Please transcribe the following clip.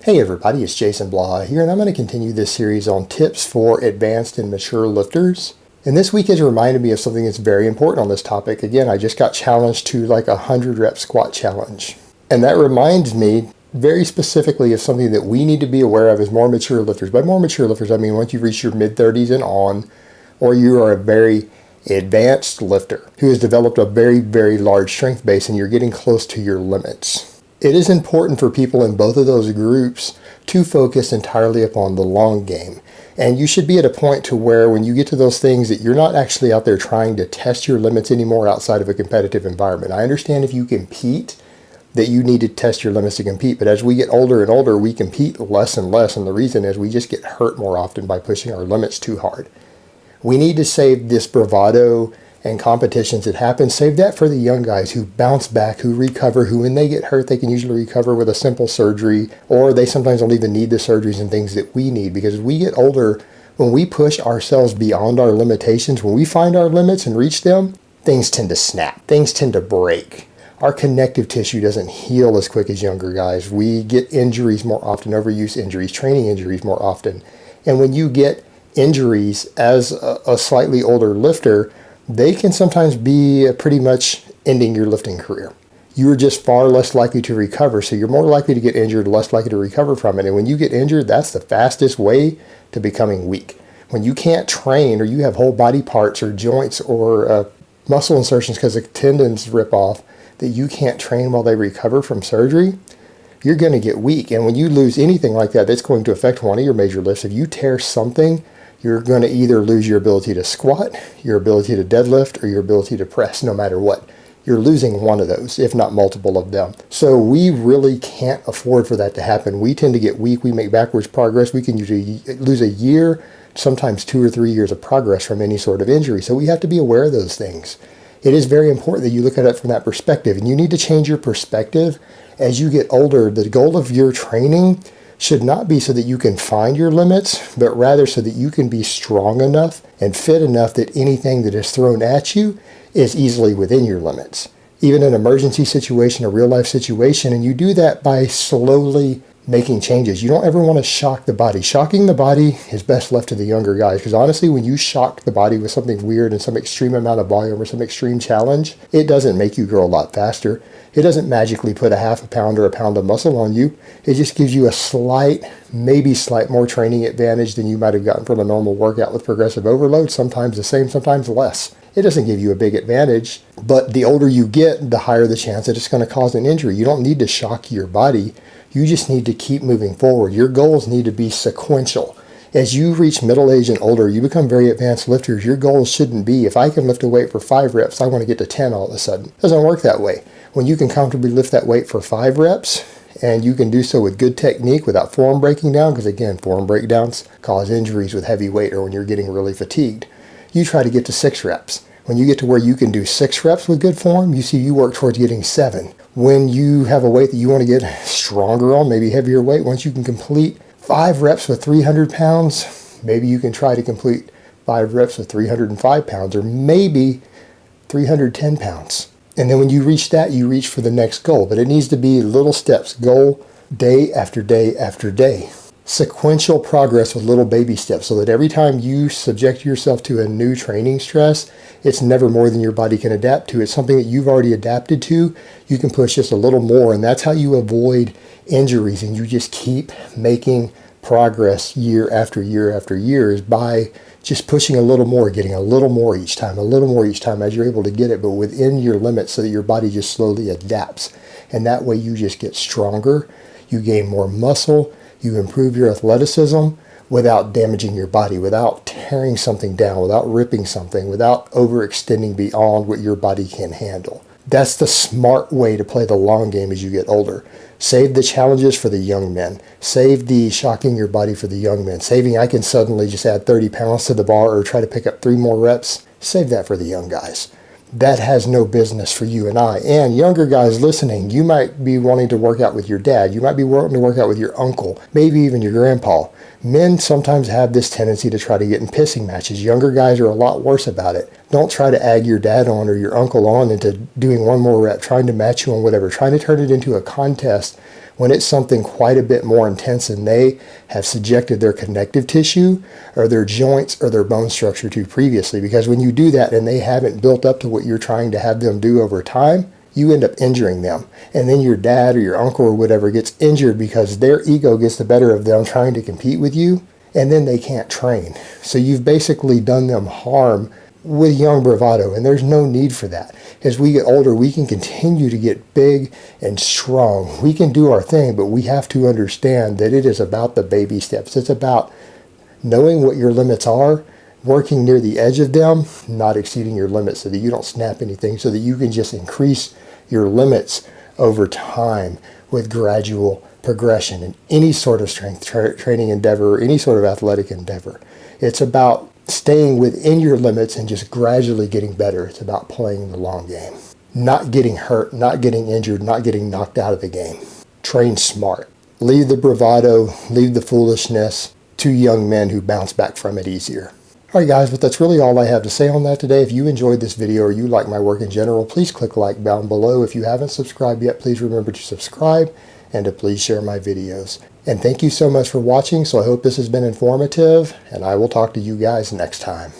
Hey everybody, it's Jason Blaha here, and I'm going to continue this series on tips for advanced and mature lifters. And this week has reminded me of something that's very important on this topic. Again, I just got challenged to like a 100 rep squat challenge. And that reminds me very specifically of something that we need to be aware of as more mature lifters. By more mature lifters, I mean once you've reached your mid-30s and on, or you are a very advanced lifter who has developed a very, very large strength base and you're getting close to your limits. It is important for people in both of those groups to focus entirely upon the long game. And you should be at a point to where when you get to those things that you're not actually out there trying to test your limits anymore outside of a competitive environment. I understand if you compete that you need to test your limits to compete, but as we get older and older, we compete less and less. And the reason is we just get hurt more often by pushing our limits too hard. We need to save this bravado and competitions that happen, save that for the young guys who bounce back, who recover, who when they get hurt, they can usually recover with a simple surgery, or they sometimes don't even need the surgeries and things that we need. Because as we get older, when we push ourselves beyond our limitations, when we find our limits and reach them, things tend to snap, things tend to break. Our connective tissue doesn't heal as quick as younger guys. We get injuries more often, overuse injuries, training injuries more often. And when you get injuries as a slightly older lifter, they can sometimes be pretty much ending your lifting career. You are just far less likely to recover, so you're more likely to get injured, less likely to recover from it. And when you get injured, that's the fastest way to becoming weak. When you can't train, or you have whole body parts or joints or muscle insertions because the tendons rip off that you can't train while they recover from surgery, you're going to get weak. And when you lose anything like that, that's going to affect one of your major lifts. If you tear something, you're going to either lose your ability to squat, your ability to deadlift, or your ability to press, no matter what. You're losing one of those, if not multiple of them. So we really can't afford for that to happen. We tend to get weak. We make backwards progress. We can usually lose a year, sometimes 2 or 3 years of progress from any sort of injury. So we have to be aware of those things. It is very important that you look at it from that perspective. And you need to change your perspective as you get older. The goal of your training should not be so that you can find your limits, but rather so that you can be strong enough and fit enough that anything that is thrown at you is easily within your limits. Even an emergency situation, a real life situation, and you do that by slowly making changes. You don't ever want to shock the body. Shocking the body is best left to the younger guys, because honestly, when you shock the body with something weird and some extreme amount of volume or some extreme challenge, it doesn't make you grow a lot faster. It doesn't magically put a half a pound or a pound of muscle on you. It just gives you a slight, maybe slight more training advantage than you might have gotten from a normal workout with progressive overload, sometimes the same, sometimes less. It doesn't give you a big advantage, but the older you get, the higher the chance that it's going to cause an injury. You don't need to shock your body. You just need to keep moving forward. Your goals need to be sequential. As you reach middle age and older, you become very advanced lifters. Your goals shouldn't be, if I can lift a weight for 5 reps, I want to get to 10 all of a sudden. It doesn't work that way. When you can comfortably lift that weight for 5 reps, and you can do so with good technique without form breaking down, because again, form breakdowns cause injuries with heavy weight or when you're getting really fatigued. You try to get to 6 reps. When you get to where you can do 6 reps with good form, you see you work towards getting 7. When you have a weight that you want to get stronger on, maybe heavier weight, once you can complete 5 reps with 300 pounds, maybe you can try to complete 5 reps with 305 pounds, or maybe 310 pounds. And then when you reach that, you reach for the next goal. But it needs to be little steps, goal day after day after day. Sequential progress with little baby steps, so that every time you subject yourself to a new training stress, it's never more than your body can adapt to. It's something that you've already adapted to. You can push just a little more, and that's how you avoid injuries. And you just keep making progress year after year after year, is by just pushing a little more, getting a little more each time, a little more each time as you're able to get it, but within your limits so that your body just slowly adapts. And that way you just get stronger, you gain more muscle, you improve your athleticism without damaging your body, without tearing something down, without ripping something, without overextending beyond what your body can handle. That's the smart way to play the long game as you get older. Save the challenges for the young men. Save the shocking your body for the young men. Saving, I can suddenly just add 30 pounds to the bar or try to pick up 3 more reps. Save that for the young guys. That has no business for you and I. And younger guys listening, you might be wanting to work out with your dad. You might be wanting to work out with your uncle, maybe even your grandpa. Men sometimes have this tendency to try to get in pissing matches. Younger guys are a lot worse about it. Don't try to egg your dad on or your uncle on into doing one more rep, trying to match you on whatever, trying to turn it into a contest When it's something quite a bit more intense and they have subjected their connective tissue or their joints or their bone structure to previously. Because when you do that and they haven't built up to what you're trying to have them do over time, you end up injuring them. And then your dad or your uncle or whatever gets injured because their ego gets the better of them trying to compete with you, and then they can't train. So you've basically done them harm with young bravado, and there's no need for that. As we get older, we can continue to get big and strong. We can do our thing, but we have to understand that it is about the baby steps. It's about knowing what your limits are, working near the edge of them, not exceeding your limits so that you don't snap anything, so that you can just increase your limits over time with gradual progression in any sort of strength training endeavor or any sort of athletic endeavor. It's about staying within your limits and just gradually getting better. It's about playing the long game. Not getting hurt, not getting injured, not getting knocked out of the game. Train smart. Leave the bravado, leave the foolishness to young men who bounce back from it easier. Alright guys, but that's really all I have to say on that today. If you enjoyed this video or you like my work in general, please click like down below. If you haven't subscribed yet, please remember to subscribe and to please share my videos. And thank you so much for watching. So I hope this has been informative, and I will talk to you guys next time.